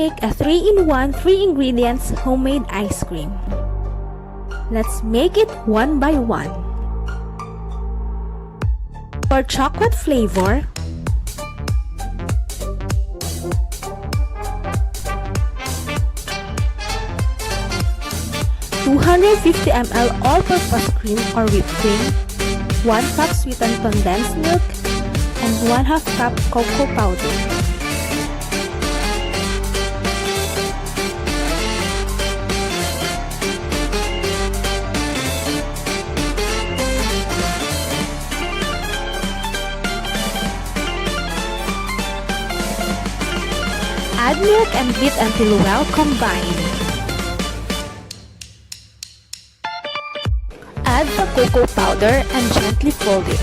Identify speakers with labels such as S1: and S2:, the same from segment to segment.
S1: make a 3-in-1 3 ingredients homemade ice cream. Let's make it one by one. For chocolate flavor, (250 ml all-purpose cream or whipped cream), 1 cup sweetened condensed milk, and 1/2 cup cocoa powder. Add milk and beat until well combined. Add the cocoa powder and gently fold it.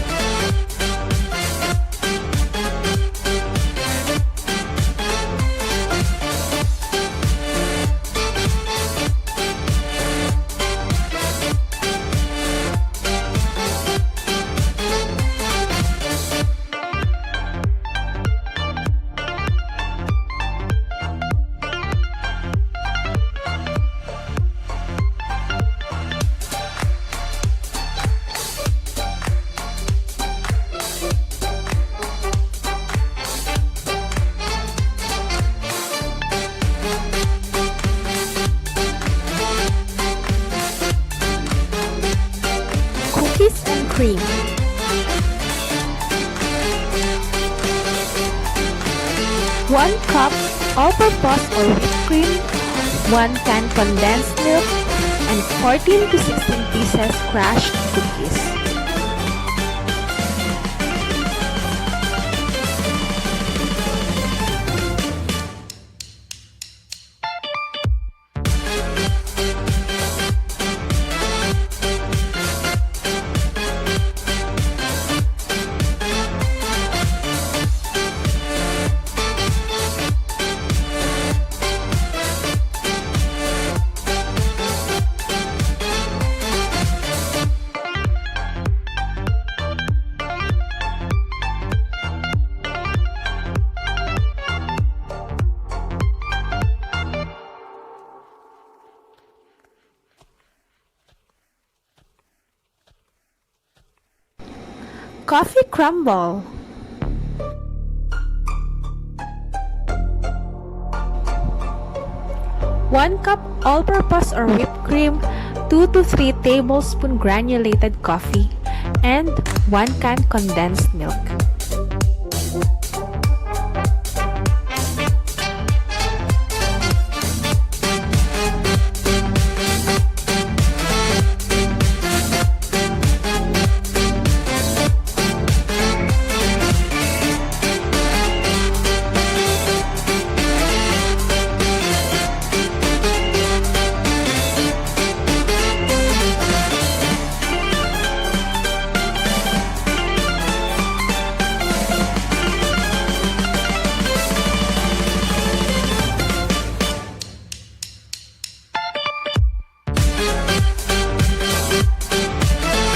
S1: Cookies and cream. 1 cup all-purpose or whipped cream, 1 can condensed milk, and 14 to 16 pieces crushed cookies. Coffee crumble. 1 cup all-purpose or whipped cream, 2 to 3 tablespoon granulated coffee, and 1 can condensed milk.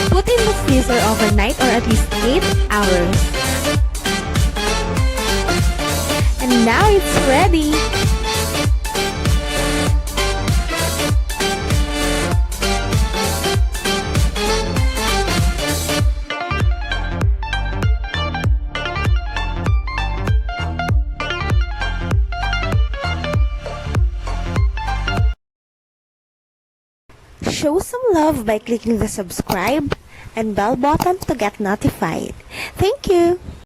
S1: Put in the freezer overnight or at least 8 hours. And now it's ready! Show some love by clicking the subscribe and bell button to get notified. Thank you!